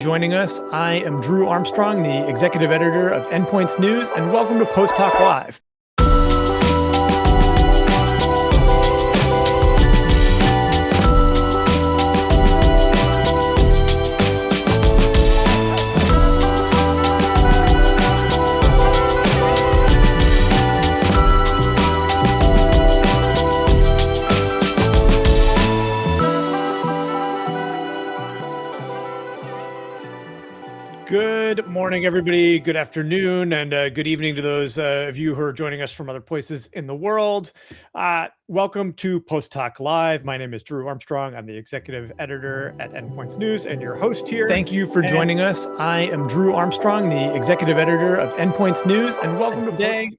Joining us, I am Drew Armstrong, the executive editor of Endpoints News, and welcome to Post Talk Live. Good morning, everybody. Good afternoon, and good evening to those of you who are joining us from other places in the world. Welcome to Post Talk Live. My name is Drew Armstrong. I'm the executive editor at Endpoints News and your host here. Thank you for joining us. I am Drew Armstrong, the executive editor of Endpoints News, and welcome to today.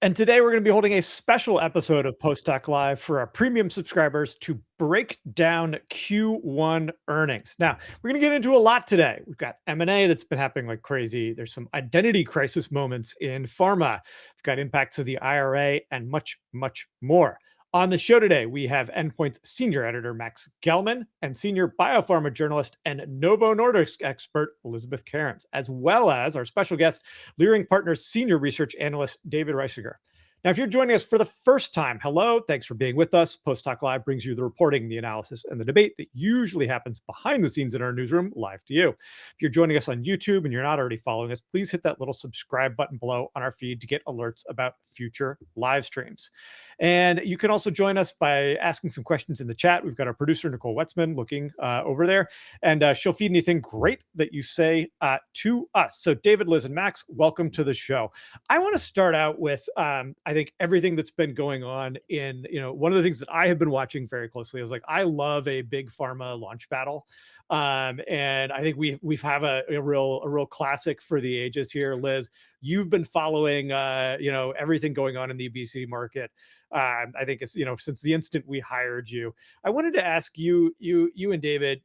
And today we're going to be holding a special episode of Post Talk Live for our premium subscribers to break down Q1 earnings. Now, we're going to get into a lot today. We've got M&A that's been happening like crazy. There's some identity crisis moments in pharma. We've got impacts of the IRA and much, much more. On the show today, we have Endpoint's senior editor, Max Gelman, and senior biopharma journalist and Novo Nordisk expert, Elizabeth Cairns, as well as our special guest, Leerink Partners senior research analyst, David Reisiger. Now, if you're joining us for the first time, hello, thanks for being with us. Post Talk Live brings you the reporting, the analysis, and the debate that usually happens behind the scenes in our newsroom live to you. If you're joining us on YouTube and you're not already following us, please hit that little subscribe button below on our feed to get alerts about future live streams. And you can also join us by asking some questions in the chat. We've got our producer, Nicole Wetzman, looking over there, and she'll feed anything great that you say to us. So David, Liz, and Max, welcome to the show. I want to start out with, I think everything that's been going on in, one of the things that I have been watching very closely is I love a big pharma launch battle. And I think we've have a real classic for the ages here. Liz, you've been following, everything going on in the obesity market. I think it's, since the instant we hired you. I wanted to ask you and David,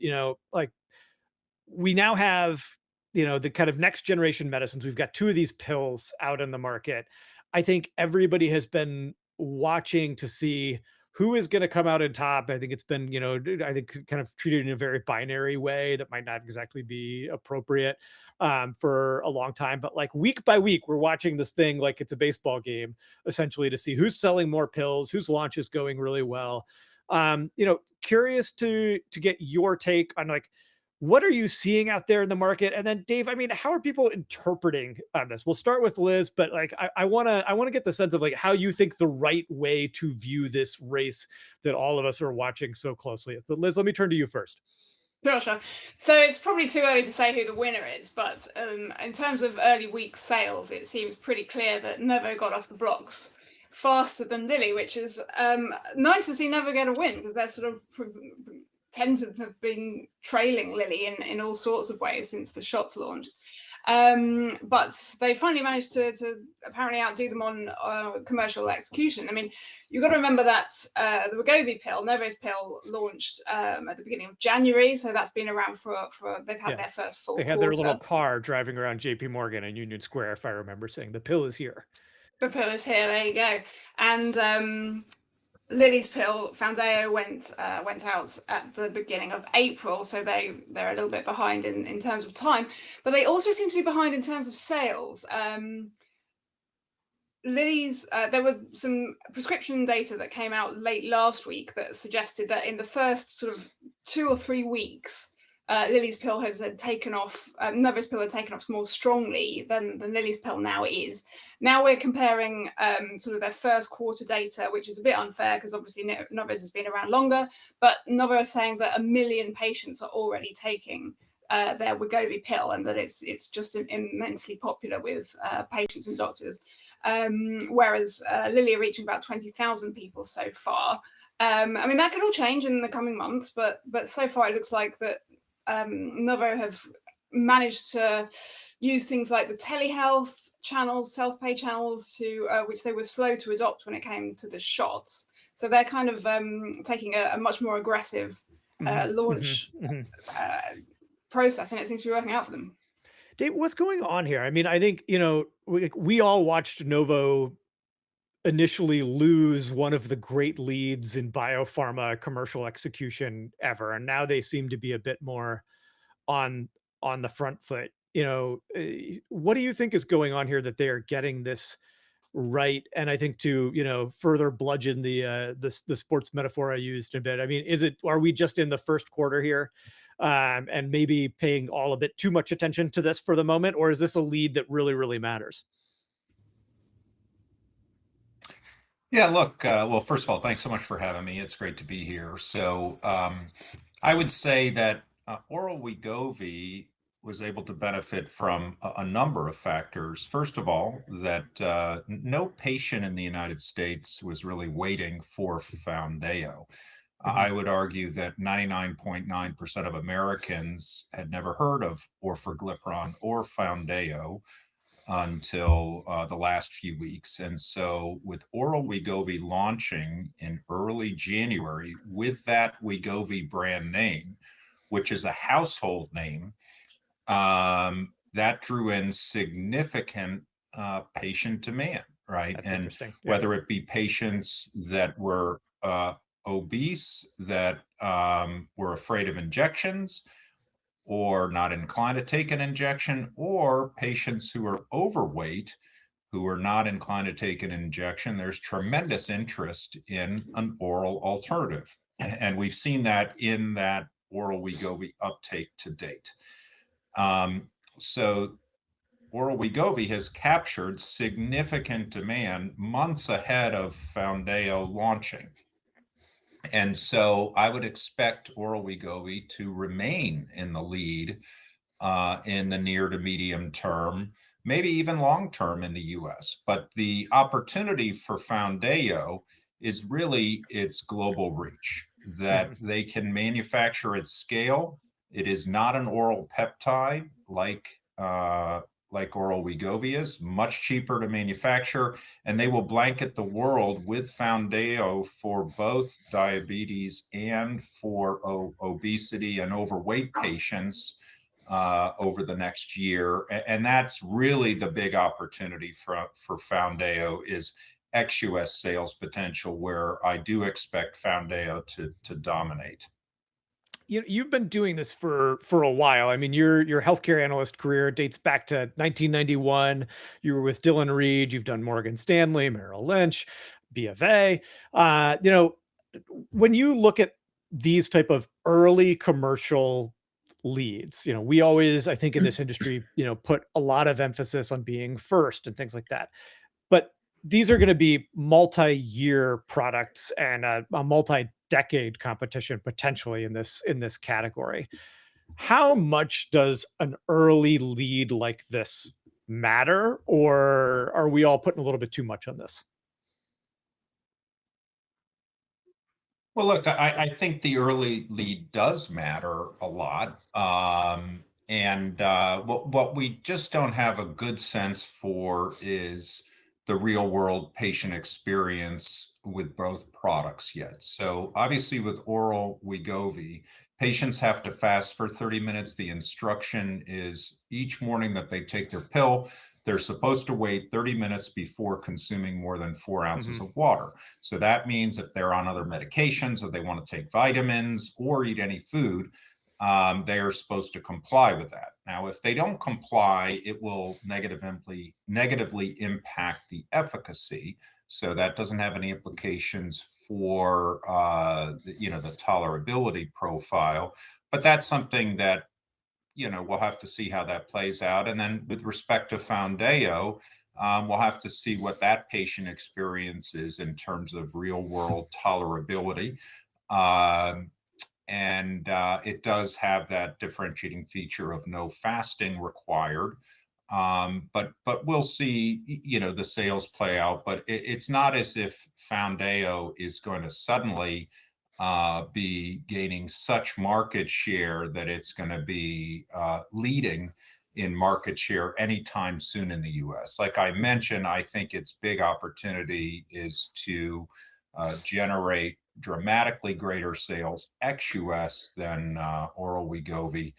we now have, the kind of next generation medicines. We've got two of these pills out in the market. I think everybody has been watching to see who is going to come out on top. I think it's been, I think kind of treated in a very binary way that might not exactly be appropriate for a long time. But week by week, we're watching this thing like it's a baseball game, essentially, to see who's selling more pills, whose launch is going really well. Curious to get your take on what are you seeing out there in the market? And then Dave, how are people interpreting this? We'll start with Liz, but I want to get the sense of how you think the right way to view this race that all of us are watching so closely. But Liz, let me turn to you first. Sure. So it's probably too early to say who the winner is, but in terms of early week sales, it seems pretty clear that Novo got off the blocks faster than Lilly, which is nice to see Novo get a win because they're sort of tend to have been trailing Lilly in all sorts of ways since the shots launched. But they finally managed to apparently outdo them on commercial execution. You've got to remember that the Wegovy pill, Novo's pill, launched at the beginning of January, so that's been around for they've had their first full quarter. They had their little car driving around JP Morgan in Union Square, if I remember saying, the pill is here. The pill is here, there you go. And Lilly's pill, Foundayo, went out at the beginning of April, so they're a little bit behind in terms of time, but they also seem to be behind in terms of sales. Lilly's, there were some prescription data that came out late last week that suggested that in the first sort of 2 or 3 weeks, Lilly's pill had taken off, Novo's pill had taken off more strongly than Lilly's pill now is. Now we're comparing sort of their first quarter data, which is a bit unfair because obviously Novo's has been around longer, but Novo is saying that 1 million patients are already taking their Wegovy pill and that it's just immensely popular with patients and doctors. Whereas Lilly are reaching about 20,000 people so far. That could all change in the coming months, but so far it looks like that Novo have managed to use things like the telehealth channels, self-pay channels, to which they were slow to adopt when it came to the shots. So they're kind of taking a much more aggressive launch process, and it seems to be working out for them. Dave, what's going on here? I think, we all watched Novo initially lose one of the great leads in biopharma commercial execution ever. And now they seem to be a bit more on on the front foot. What do you think is going on here that they are getting this right? And I think to, further bludgeon the sports metaphor I used a bit. I mean, are we just in the first quarter here? And maybe paying all a bit too much attention to this for the moment, or is this a lead that really, really matters? Yeah, look, well, first of all, thanks so much for having me. It's great to be here. I would say that oral Wegovy was able to benefit from a number of factors. First of all, that no patient in the United States was really waiting for Foundayo. Mhm. I would argue that 99.9% of Americans had never heard of orforglipron or Foundayo until the last few weeks. And so, with oral Wegovy launching in early January with that Wegovy brand name, which is a household name, that drew in significant patient demand, right? That's And interesting. Yeah. whether it be patients that were obese, that were afraid of injections, or not inclined to take an injection, or patients who are overweight who are not inclined to take an injection, there's tremendous interest in an oral alternative. And we've seen that in that oral Wegovy uptake to date. So oral Wegovy has captured significant demand months ahead of Foundayo launching. And so I would expect oral Wegovy to remain in the lead in the near to medium term, maybe even long term in the US. But the opportunity for Foundayo is really its global reach, that Mhm. they can manufacture at scale. It is not an oral peptide like oral Wegovy is, much cheaper to manufacture, and they will blanket the world with Foundayo for both diabetes and for obesity and overweight patients over the next year. And that's really the big opportunity for Foundayo is ex-US sales potential, where I do expect Foundayo to dominate. You've been doing this for a while. I mean, your healthcare analyst career dates back to 1991. You were with Dylan Reed. You've done Morgan Stanley, Merrill Lynch, B of A. When you look at these type of early commercial leads, we always, I think, in this industry, put a lot of emphasis on being first and things like that. But these are going to be multi-year products and a multi-decade competition potentially in this category. How much does an early lead like this matter, or are we all putting a little bit too much on this? Well, look, I think the early lead does matter a lot. What we just don't have a good sense for is the real world patient experience with both products yet. So, obviously, with oral Wegovy, patients have to fast for 30 minutes. The instruction is each morning that they take their pill, they're supposed to wait 30 minutes before consuming more than 4 ounces Mhm. of water. So that means if they're on other medications or they want to take vitamins or eat any food, they are supposed to comply with that. Now, if they don't comply, it will negatively impact the efficacy. So that doesn't have any implications for the tolerability profile. But that's something that we'll have to see how that plays out. And then with respect to Foundayo, we'll have to see what that patient experience is in terms of real world tolerability. Um, and it does have that differentiating feature of no fasting required. But we'll see, the sales play out. But it's not as if Foundayo is going to suddenly be gaining such market share that it's going to be leading in market share anytime soon in the US. Like I mentioned, I think its big opportunity is to generate dramatically greater sales ex-US than oral Wegovy.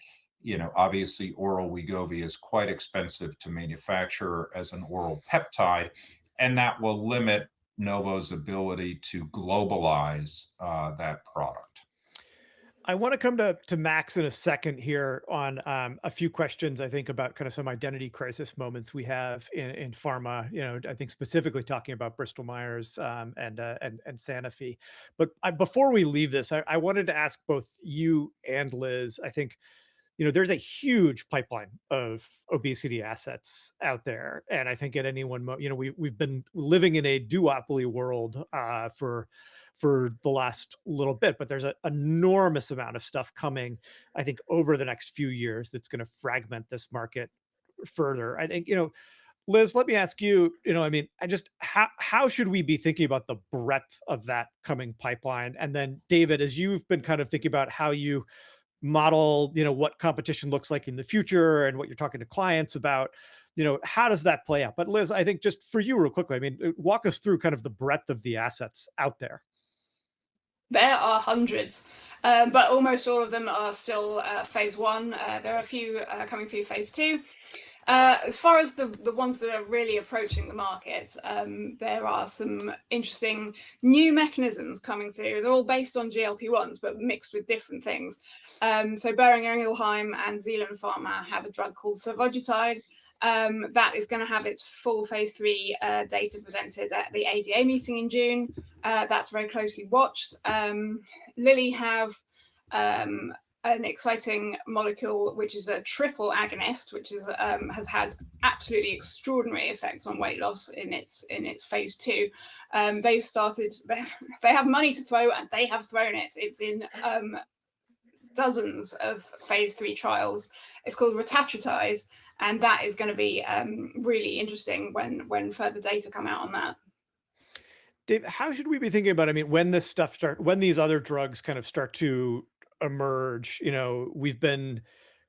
Obviously, oral Wegovy is quite expensive to manufacture as an oral peptide, and that will limit Novo's ability to globalize that product. I want to come to Max in a second here on a few questions I think about kind of some identity crisis moments we have in pharma. You know, I think specifically talking about Bristol Myers and Sanofi. But before we leave this, I wanted to ask both you and Liz. I think there's a huge pipeline of obesity assets out there, and I think at any one moment, we've been living in a duopoly world for the last little bit, but there's an enormous amount of stuff coming, I think, over the next few years that's going to fragment this market further. I think, Liz, let me ask you, I mean, I just how should we be thinking about the breadth of that coming pipeline? And then David, as you've been kind of thinking about how you model, what competition looks like in the future and what you're talking to clients about, how does that play out? But Liz, I think just for you real quickly, I mean, walk us through kind of the breadth of the assets out there. There are hundreds, but almost all of them are still phase one. There are a few coming through phase two. As far as the ones that are really approaching the market, there are some interesting new mechanisms coming through. They're all based on GLP-1s, but mixed with different things. So Boehringer Ingelheim and Zealand Pharma have a drug called survodutide. That is going to have its full phase 3 data presented at the ADA meeting in June. That's very closely watched. Lilly have an exciting molecule, which is a triple agonist, which has had absolutely extraordinary effects on weight loss in its phase 2. They've started. They have money to throw, and they have thrown it. It's in dozens of phase 3 trials. It's called retatrutide, and that is going to be really interesting when further data come out on that. Dave, how should we be thinking about, I mean, when these other drugs kind of start to emerge, we've been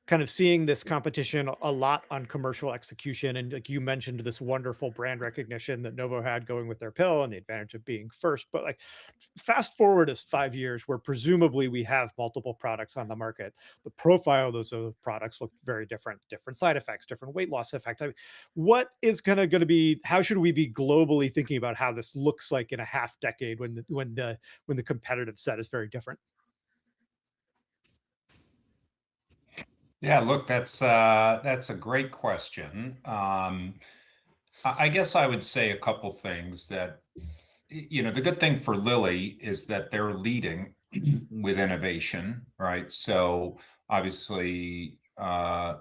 kind of seeing this competition a lot on commercial execution. And like you mentioned, this wonderful brand recognition that Novo had going with their pill and the advantage of being first. But like fast forward as 5 years where presumably we have multiple products on the market. The profile of those other products look very different side effects, different weight loss effects. I mean, what is going to be, how should we be globally thinking about how this looks like in a half decade when the competitive set is very different? Yeah, look, that's a great question. I guess I would say a couple things that, the good thing for Lilly is that they're leading with innovation, right? So obviously,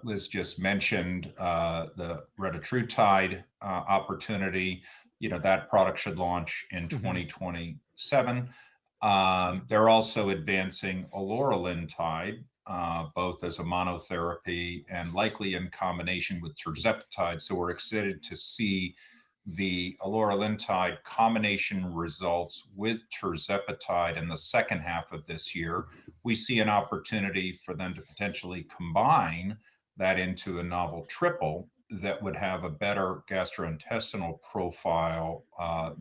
Liz just mentioned the retatrutide opportunity. That product should launch in 2027. They're also advancing eloralintide, both as a monotherapy and likely in combination with tirzepatide. So we're excited to see the eloralintide combination results with tirzepatide in the second half of this year. We see an opportunity for them to potentially combine that into a novel triple that would have a better gastrointestinal profile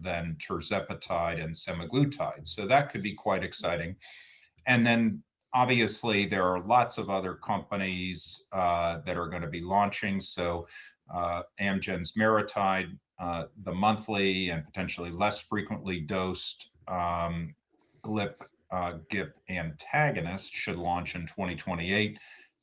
than tirzepatide and semaglutide. So that could be quite exciting. And then obviously there are lots of other companies that are going to be launching. So Amgen's Maritide, the monthly and potentially less frequently dosed GLP-GIP antagonist should launch in 2028.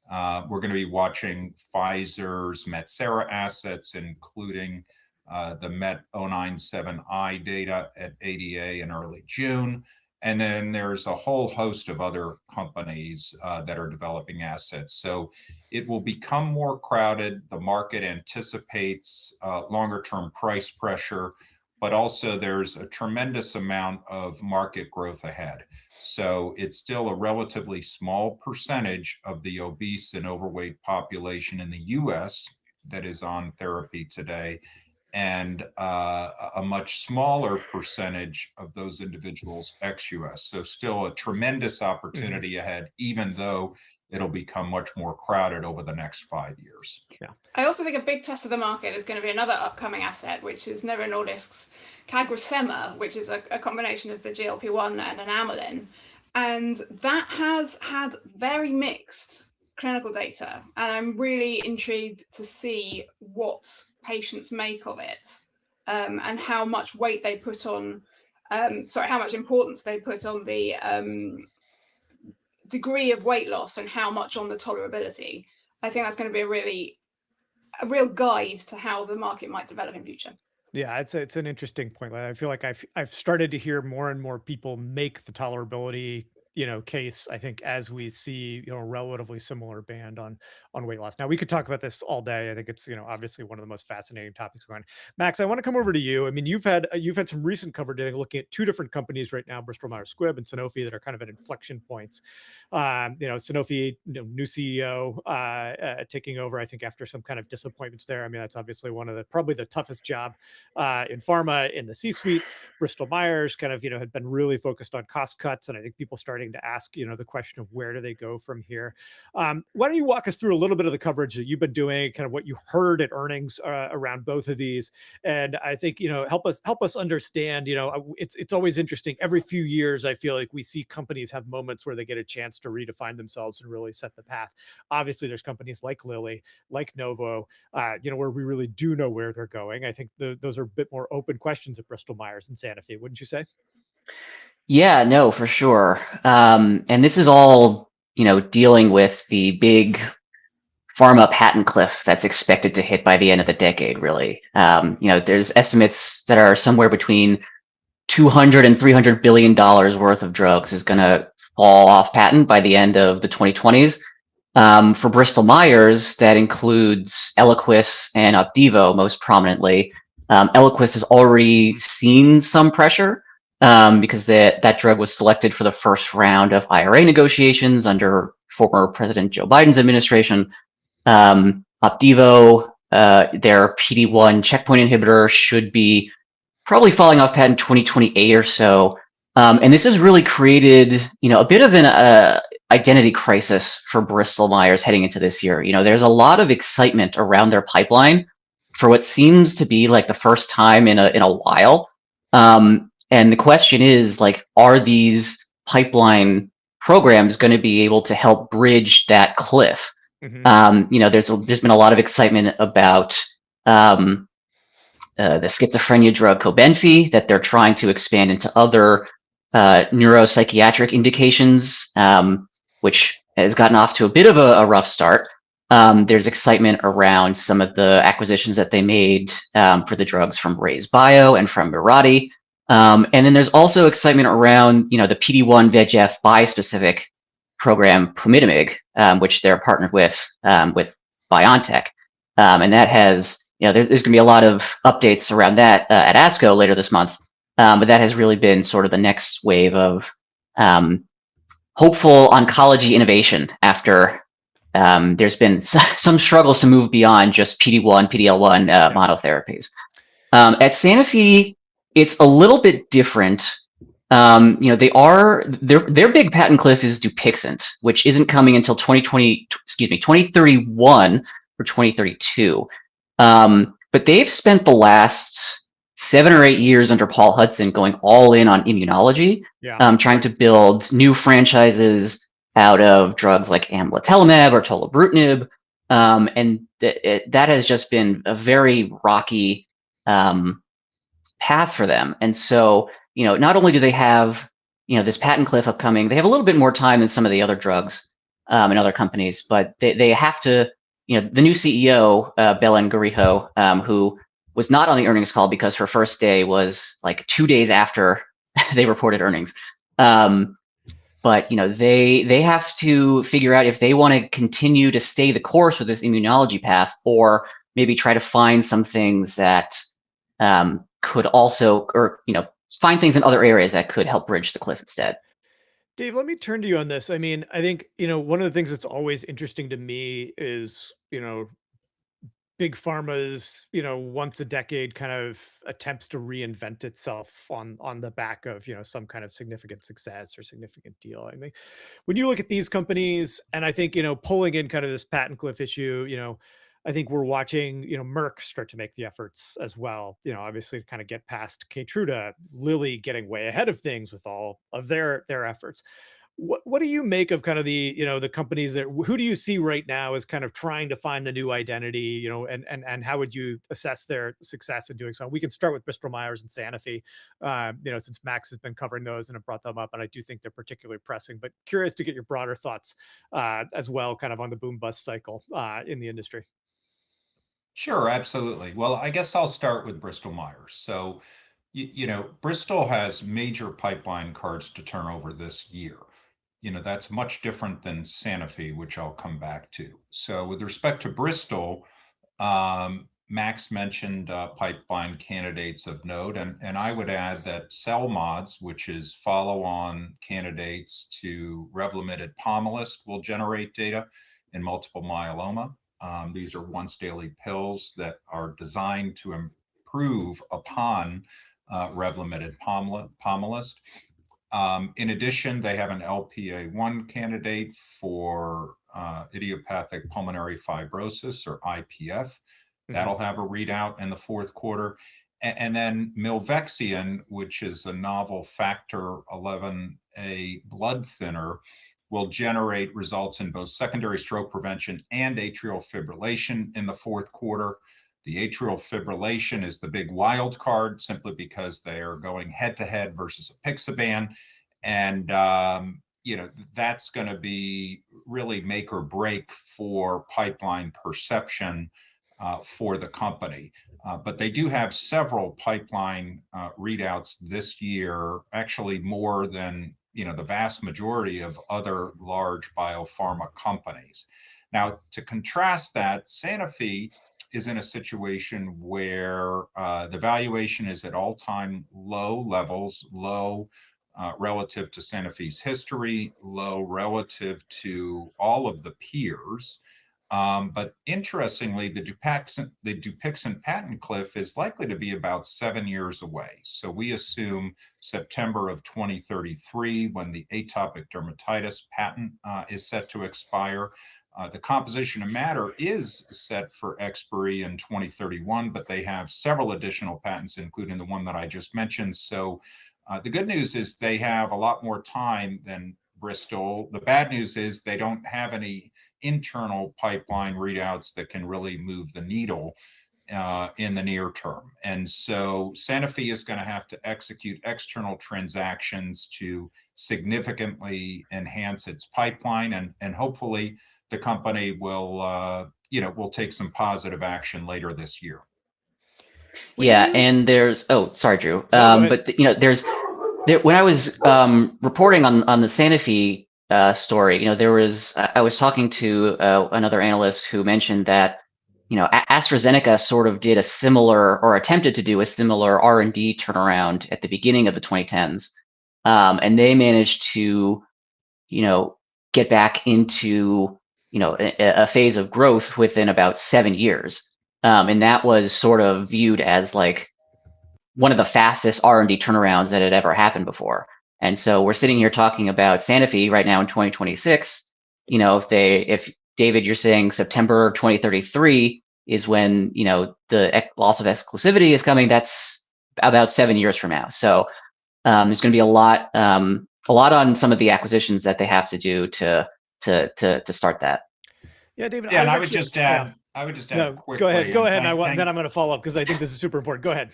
We're going to be watching Pfizer's Metsera assets, including the MET-097I data at ADA in early June. And then there's a whole host of other companies that are developing assets. So it will become more crowded. The market anticipates longer term price pressure, but also there's a tremendous amount of market growth ahead. So it's still a relatively small percentage of the obese and overweight population in the US that is on therapy today, and a much smaller percentage of those individuals ex-US. So still a tremendous opportunity ahead, even though it'll become much more crowded over the next 5 years. Yeah. I also think a big test of the market is going to be another upcoming asset, which is Novo Nordisk's CagriSema, which is a combination of the GLP-1 and an amylin. And that has had very mixed clinical data. And I'm really intrigued to see what patients make of it, and how much weight they put on, how much importance they put on the degree of weight loss and how much on the tolerability, I think that's going to be a real guide to how the market might develop in future. Yeah, it's an interesting point. Like, I feel like I've started to hear more and more people make the tolerability, case. I think as we see, a relatively similar band on weight loss. Now we could talk about this all day. I think it's obviously one of the most fascinating topics going. Max, I want to come over to you. I mean, you've had some recent coverage looking at two different companies right now, Bristol Myers Squibb and Sanofi, that are kind of at inflection points. Sanofi, new CEO taking over, I think, after some kind of disappointments there. I mean, that's obviously one of probably the toughest job in pharma in the C-suite. Bristol Myers kind of, had been really focused on cost cuts. And I think people starting to ask, the question of where do they go from here? Why don't you walk us through a little bit of the coverage that you've been doing, kind of what you heard at earnings around both of these? And I think, help us understand, it's always interesting. Every few years, I feel like we see companies have moments where they get a chance to redefine themselves and really set the path. Obviously, there's companies like Lilly, like Novo, where we really do know where they're going. I think those are a bit more open questions at Bristol Myers and Sanofi, wouldn't you say? Yeah, no, for sure. And this is all, dealing with the big pharma patent cliff that's expected to hit by the end of the decade, really. There's estimates that are somewhere between 200 and 300 billion dollars worth of drugs is going to fall off patent by the end of the 2020s. For Bristol Myers, that includes Eliquis and Opdivo most prominently. Eliquis has already seen some pressure because that drug was selected for the first round of IRA negotiations under former President Joe Biden's administration. Opdivo, their PD-1 checkpoint inhibitor, should be probably falling off patent 2028 or so. And this has really created, a bit of an identity crisis for Bristol Myers heading into this year. There's a lot of excitement around their pipeline for what seems to be like the first time in a while. And the question is, like, are these pipeline programs going to be able to help bridge that cliff? There's been a lot of excitement about the schizophrenia drug Cobenfy that they're trying to expand into other neuropsychiatric indications, which has gotten off to a bit of a rough start. There's excitement around some of the acquisitions that they made for the drugs from Raise Bio and from Mirati. And then there's also excitement around, the PD-1 VEGF bispecific program, Pumitamig, which they're partnered with BioNTech. And that has, there's going to be a lot of updates around that at ASCO later this month. But that has really been sort of the next wave of hopeful oncology innovation after there's been some struggles to move beyond just PD-1, PD-L1 monotherapies. At Sanofi, it's a little bit different. Their big patent cliff is Dupixent, which isn't coming until 2031 or 2032. But they've spent the last 7 or 8 years under Paul Hudson going all in on immunology, trying to build new franchises out of drugs like amlitelimab or tolebrutinib. And that has just been a very rocky path for them. And so, not only do they have, this patent cliff upcoming, they have a little bit more time than some of the other drugs and other companies, but they have to, the new CEO, Belen Garijo, who was not on the earnings call because her first day was like 2 days after they reported earnings. But they have to figure out if they want to continue to stay the course with this immunology path, or maybe try to find some things that could also, or find things in other areas that could help bridge the cliff instead. Dave, let me turn to you on this. I mean, I think, one of the things that's always interesting to me is, big pharma's, once a decade kind of attempts to reinvent itself on the back of, some kind of significant success or significant deal. I mean, when you look at these companies, and I think, pulling in kind of this patent cliff issue, I think we're watching, Merck start to make the efforts as well, obviously to kind of get past Keytruda, Lilly getting way ahead of things with all of their efforts. what do you make of kind of the, the companies that, who do you see right now as kind of trying to find the new identity, and how would you assess their success in doing so? We can start with Bristol Myers and Sanofi, since Max has been covering those and have brought them up, and I do think they're particularly pressing, but curious to get your broader thoughts as well, kind of on the boom bust cycle in the industry. Sure, absolutely. Well, I guess I'll start with Bristol Myers. So, Bristol has major pipeline cards to turn over this year. That's much different than Sanofi, which I'll come back to. So, with respect to Bristol, Max mentioned pipeline candidates of note, and I would add that CellMods, which is follow-on candidates to Revlimid Pomalyst, will generate data in multiple myeloma. These are once daily pills that are designed to improve upon Revlimid Pomalyst. In addition, they have an LPA1 candidate for idiopathic pulmonary fibrosis, or IPF. That'll have a readout in the fourth quarter. And then Milvexian, which is a novel factor 11A blood thinner, will generate results in both secondary stroke prevention and atrial fibrillation in the fourth quarter. The atrial fibrillation is the big wild card, simply because they are going head to head versus apixaban. And, that's going to be really make or break for pipeline perception for the company. But they do have several pipeline readouts this year, actually more than the vast majority of other large biopharma companies. Now, to contrast that, Sanofi is in a situation where the valuation is at all-time low levels, low relative to Sanofi's history, low relative to all of the peers. But interestingly, the Dupixent patent cliff is likely to be about 7 years away. So we assume September of 2033, when the atopic dermatitis patent is set to expire. The composition of matter is set for expiry in 2031, but they have several additional patents, including the one that I just mentioned. So the good news is they have a lot more time than Bristol. The bad news is they don't have any internal pipeline readouts that can really move the needle in the near term. And so Sanofi is going to have to execute external transactions to significantly enhance its pipeline, and hopefully the company will take some positive action later this year. Yeah, and there's sorry, Drew. No, go ahead. But when I was reporting on the Sanofi story, I was talking to another analyst who mentioned that AstraZeneca sort of did a similar, or attempted to do a similar, R&D turnaround at the beginning of the 2010s, and they managed to get back into a phase of growth within about 7 years, and that was sort of viewed as like one of the fastest R&D turnarounds that had ever happened before. And so we're sitting here talking about Sanofi right now in 2026. If David, you're saying September 2033 is when the loss of exclusivity is coming, that's about 7 years from now. So there's going to be a lot on some of the acquisitions that they have to do to start that. Yeah, David. Yeah, and I would just add No, quickly. go ahead. and Then I'm going to follow up because I think this is super important. Go ahead.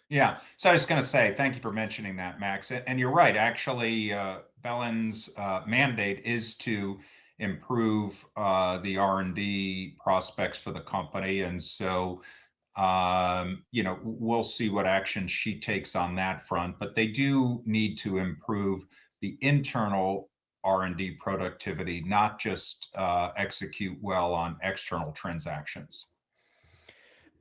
Yeah, so I was going to say thank you for mentioning that, Max. And you're right. Actually, Belen's mandate is to improve the R&D prospects for the company, and so we'll see what action she takes on that front. But they do need to improve the internal R&D productivity, not just execute well on external transactions.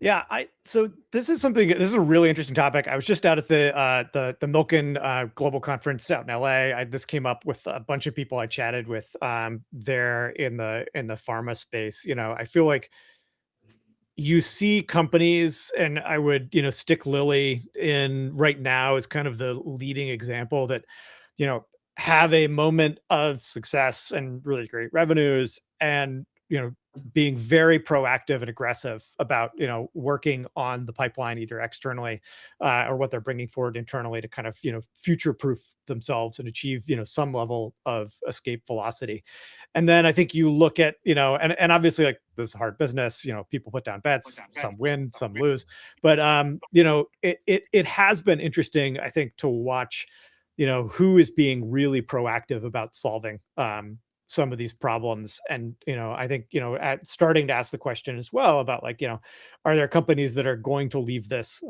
Yeah, so this is a really interesting topic. I was just out at the Milken Global Conference out in LA. This came up with a bunch of people I chatted with there in the pharma space. I feel like you see companies, and I would stick Lilly in right now as kind of the leading example, that you know have a moment of success and really great revenues, and being very proactive and aggressive about working on the pipeline either externally or what they're bringing forward internally to kind of future proof themselves and achieve some level of escape velocity. And then I think you look at and obviously like this is hard business, people put down bets, some win, some lose, but it has been interesting, I think, to watch who is being really proactive about solving some of these problems. And I think at starting to ask the question as well about like are there companies that are going to leave this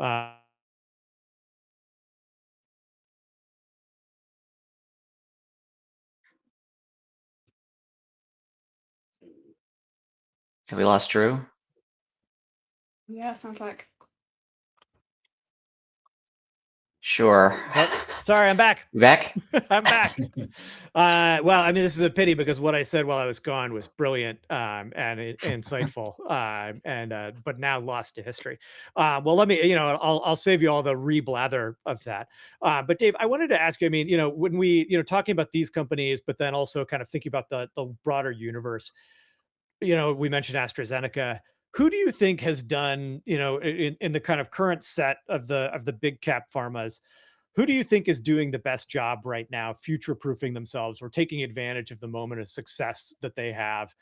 Have we lost Drew? Yeah, sounds like. Sure. Oh, sorry, I'm back. You back? I'm back. Well, I mean, this is a pity because what I said while I was gone was brilliant and insightful, but now lost to history. Well, let me, I'll save you all the reblather of that. But Dave, I wanted to ask you. I mean, when we, talking about these companies, but then also kind of thinking about the broader universe. We mentioned AstraZeneca. Who do you think has done, in the kind of current set of the big cap pharmas? Who do you think is doing the best job right now, future proofing themselves or taking advantage of the moment of success that they have?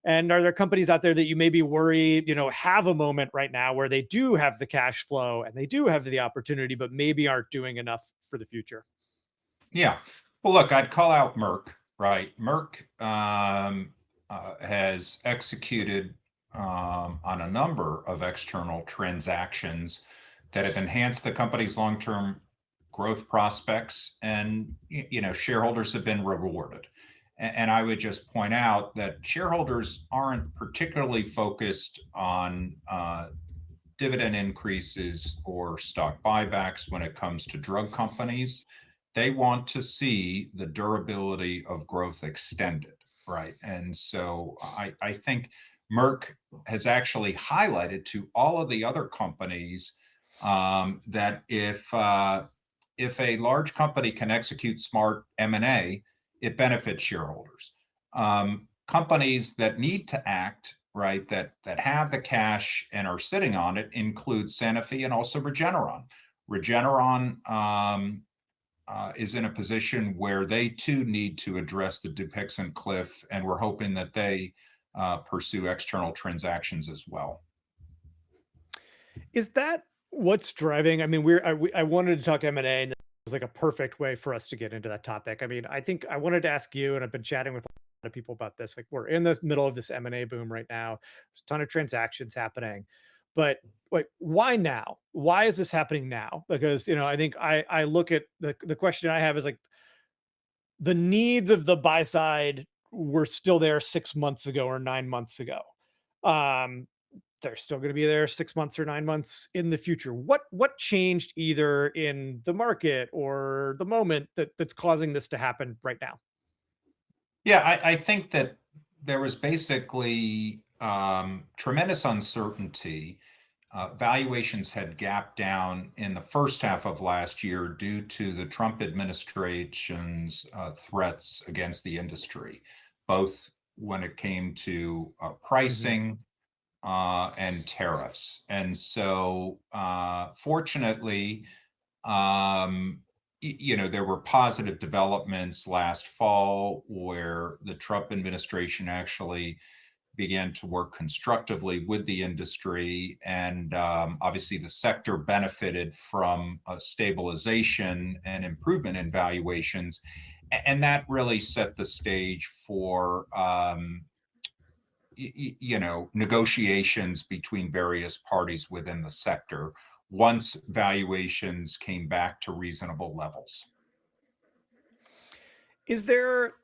And are there companies out there that you maybe worry, have a moment right now where they do have the cash flow and they do have the opportunity, but maybe aren't doing enough for the future? Yeah. Well, look, I'd call out Merck, right? Merck has executed on a number of external transactions that have enhanced the company's long-term growth prospects, and shareholders have been rewarded. And I would just point out that shareholders aren't particularly focused on dividend increases or stock buybacks when it comes to drug companies. They want to see the durability of growth extended, right? And so I think Merck has actually highlighted to all of the other companies that if a large company can execute smart M&A, it benefits shareholders. Companies that need to act, right, that have the cash and are sitting on it include Sanofi and also Regeneron. Regeneron is in a position where they too need to address the Dupixent cliff, and we're hoping that they pursue external transactions as well. Is that what's driving? I mean, I wanted to talk M&A, and it was like a perfect way for us to get into that topic. I mean, I think I wanted to ask you, and I've been chatting with a lot of people about this. Like, we're in the middle of this M&A boom right now. There's a ton of transactions happening, but like, why now? Why is this happening now? Because I think I look at the question I have is like the needs of the buy side were still there 6 months ago or 9 months ago. Um, they're still going to be there 6 months or 9 months in the future. What changed either in the market or the moment that's causing this to happen right now? Yeah, I think that there was basically tremendous uncertainty. Valuations had gapped down in the first half of last year due to the Trump administration's threats against the industry, both when it came to Mhm. pricing and tariffs. And so, fortunately, there were positive developments last fall where the Trump administration actually began to work constructively with the industry. And obviously, the sector benefited from a stabilization and improvement in valuations. And that really set the stage for negotiations between various parties within the sector once valuations came back to reasonable levels. Is there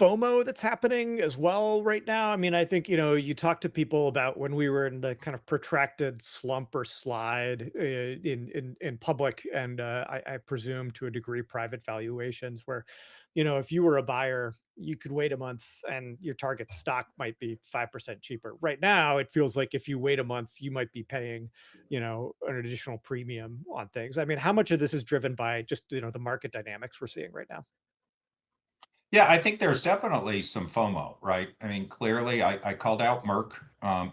FOMO that's happening as well right now? I mean, I think, you talk to people about when we were in the kind of protracted slump or slide in public and I presume to a degree private valuations where, if you were a buyer, you could wait a month and your target stock might be 5% cheaper. Right now, it feels like if you wait a month, you might be paying, an additional premium on things. I mean, how much of this is driven by just, the market dynamics we're seeing right now? Yeah, I think there's definitely some FOMO, right? I mean, clearly, I called out Merck,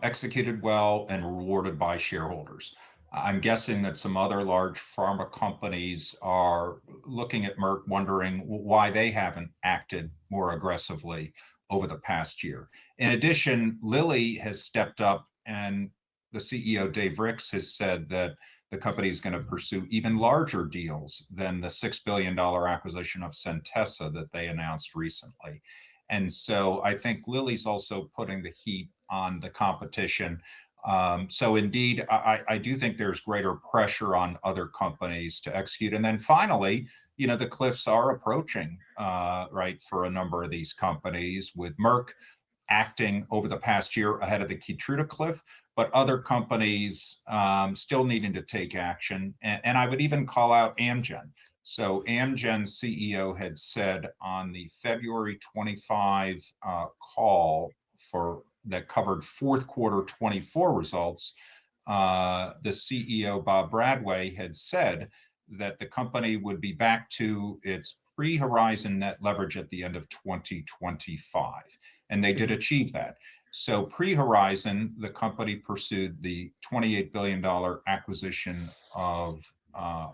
executed well and rewarded by shareholders. I'm guessing that some other large pharma companies are looking at Merck, wondering why they haven't acted more aggressively over the past year. In addition, Lilly has stepped up, and the CEO, Dave Ricks, has said that the company is going to pursue even larger deals than the $6 billion acquisition of Centessa that they announced recently. And so I think Lilly's also putting the heat on the competition. So indeed, I do think there's greater pressure on other companies to execute. And then finally, the cliffs are approaching, right, for a number of these companies, with Merck acting over the past year ahead of the Keytruda cliff, but other companies still needing to take action. And I would even call out Amgen. So Amgen's CEO had said on the February 25 call that covered fourth quarter 24 results, the CEO, Bob Bradway, had said that the company would be back to its pre-Horizon net leverage at the end of 2025. And they did achieve that. So pre-Horizon, the company pursued the $28 billion acquisition of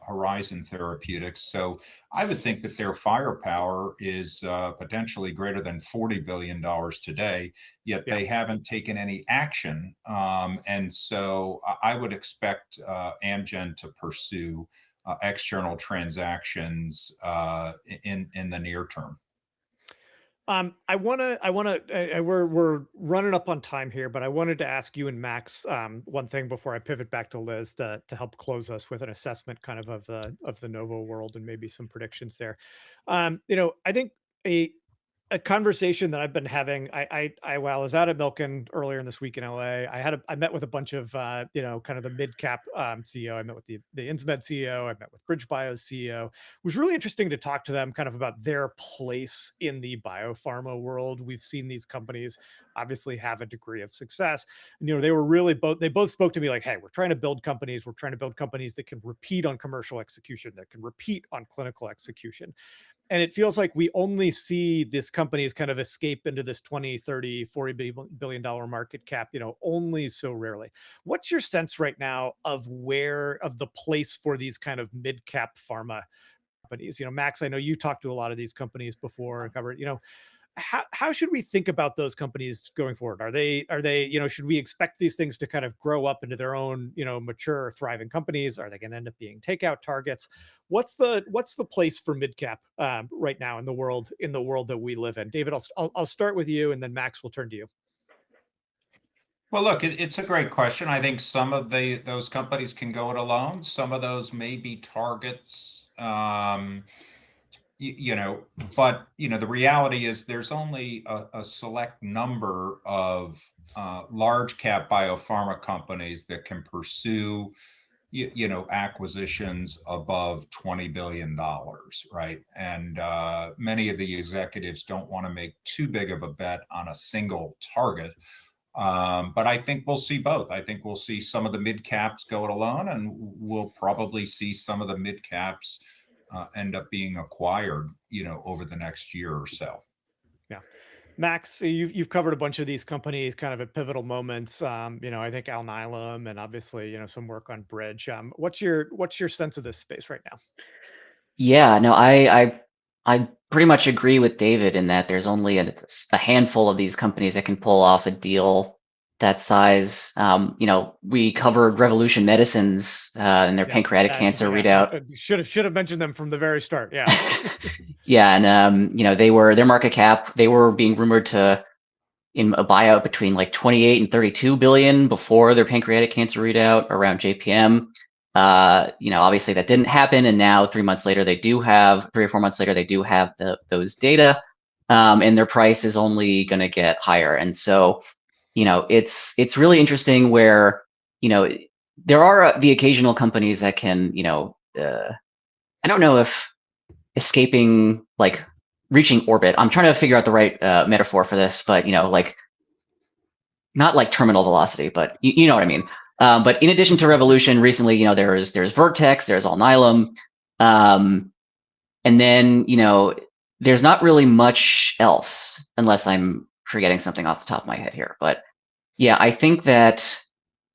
Horizon Therapeutics. So I would think that their firepower is potentially greater than $40 billion today, yet they haven't taken any action. And so I would expect Amgen to pursue external transactions in the near term. We're running up on time here, but I wanted to ask you and Max one thing before I pivot back to Liz to help close us with an assessment kind of the Novo world and maybe some predictions there. I think a conversation that I've been having, while I was out at Milken earlier in this week in LA, I met with a bunch of, kind of the mid cap CEO. I met with the Insmed CEO. I met with BridgeBio's CEO. It was really interesting to talk to them kind of about their place in the biopharma world. We've seen these companies obviously have a degree of success. And, they were really they both spoke to me like, hey, we're trying to build companies. We're trying to build companies that can repeat on commercial execution, that can repeat on clinical execution. And it feels like we only see this companies kind of escape into this 20, 30, $40 billion market cap, only so rarely. What's your sense right now of the place for these kind of mid-cap pharma companies? Max, I know you talked to a lot of these companies before and covered, how should we think about those companies going forward? Are they, should we expect these things to kind of grow up into their own, mature, thriving companies? Are they going to end up being takeout targets? What's the place for midcap right now in the world that we live in? David, I'll start with you, and then Max will turn to you. Well, look, it's a great question. I think some of those companies can go it alone. Some of those may be targets. But the reality is there's only a select number of large cap biopharma companies that can pursue acquisitions above $20 billion, right? And many of the executives don't want to make too big of a bet on a single target. But I think we'll see both. I think we'll see some of the mid caps go it alone, and we'll probably see some of the mid caps end up being acquired, over the next year or so. Yeah. Max, you've covered a bunch of these companies kind of at pivotal moments. I think Alnylam and obviously, some work on Bridge. What's your sense of this space right now? Yeah, no, I pretty much agree with David in that there's only a handful of these companies that can pull off a deal that size. We covered Revolution Medicines and their pancreatic cancer readout. Should have mentioned them from the very start. Yeah. Yeah, and their market cap, they were being rumored to in a buyout between like 28 and 32 billion before their pancreatic cancer readout around JPM. Obviously that didn't happen, and now 3 or 4 months later, they do have those data, and their price is only going to get higher. And so, it's really interesting where, there are the occasional companies that can, I don't know if escaping, like reaching orbit. I'm trying to figure out the right metaphor for this, but like not like terminal velocity, but you know what I mean. But in addition to Revolution, recently, there's Vertex, there's Alnylam, and then there's not really much else, unless I'm forgetting something off the top of my head here. But yeah, I think that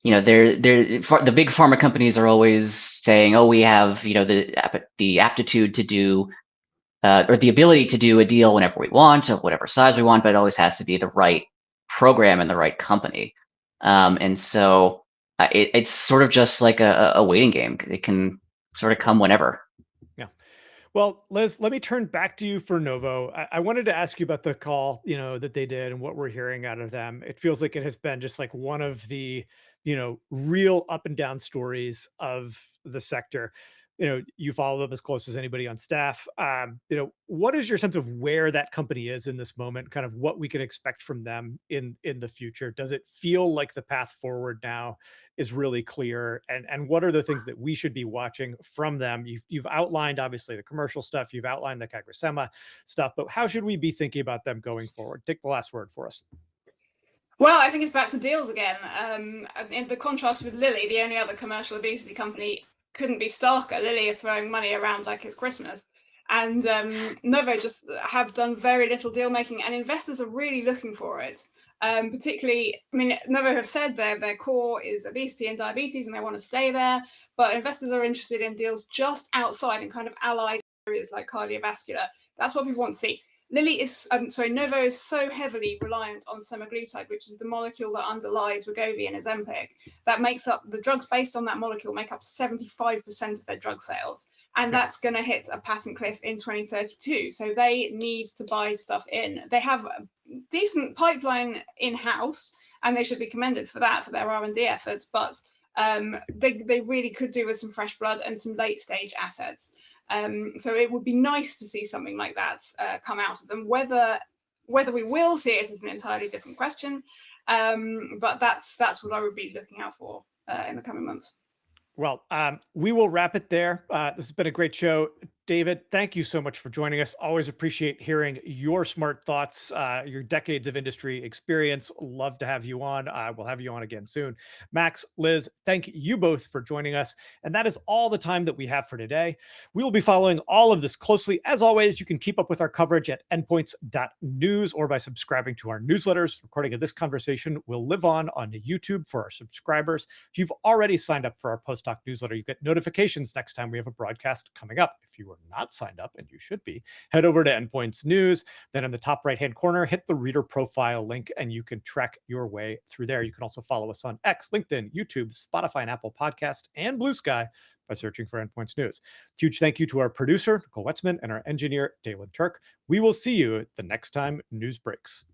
the big pharma companies are always saying, "Oh, we have the aptitude to do or the ability to do a deal whenever we want, of whatever size we want, but it always has to be the right program and the right company." And so it's sort of just like a waiting game. It can sort of come whenever. Yeah. Well, Liz, let me turn back to you for Novo. I wanted to ask you about the call, that they did and what we're hearing out of them. It feels like it has been just like one of the, real up and down stories of the sector. You follow them as close as anybody on staff. What is your sense of where that company is in this moment? Kind of what we can expect from them in the future? Does it feel like the path forward now is really clear? And what are the things that we should be watching from them? You've outlined obviously the commercial stuff, you've outlined the CagriSema stuff, but how should we be thinking about them going forward? Take the last word for us. Well, I think it's back to deals again. In the contrast with Lilly, the only other commercial obesity company, couldn't be starker. Lilly are throwing money around like it's Christmas. And Novo just have done very little deal making, and investors are really looking for it. Particularly, I mean, Novo have said their core is obesity and diabetes, and they want to stay there. But investors are interested in deals just outside and kind of allied areas like cardiovascular. That's what people want to see. Novo is so heavily reliant on semaglutide, which is the molecule that underlies Wegovy and Ozempic. That makes up, the drugs based on that molecule make up 75% of their drug sales. And that's going to hit a patent cliff in 2032. So they need to buy stuff in. They have a decent pipeline in-house, and they should be commended for that, for their R&D efforts. But they really could do with some fresh blood and some late-stage assets. So it would be nice to see something like that come out of them. Whether we will see it is an entirely different question. But that's what I would be looking out for in the coming months. Well, we will wrap it there. This has been a great show. David, thank you so much for joining us. Always appreciate hearing your smart thoughts, your decades of industry experience. Love to have you on. We'll have you on again soon. Max, Liz, thank you both for joining us. And that is all the time that we have for today. We will be following all of this closely. As always, you can keep up with our coverage at endpoints.news or by subscribing to our newsletters. Recording of this conversation will live on YouTube for our subscribers. If you've already signed up for our post-hoc newsletter, you get notifications next time we have a broadcast coming up. If you are not signed up, and you should be, head over to Endpoints News. Then in the top right-hand corner, hit the reader profile link, and you can track your way through there. You can also follow us on X, LinkedIn, YouTube, Spotify, and Apple Podcasts, and Blue Sky by searching for Endpoints News. Huge thank you to our producer, Nicole Wetzman, and our engineer, Dalen Turk. We will see you the next time news breaks.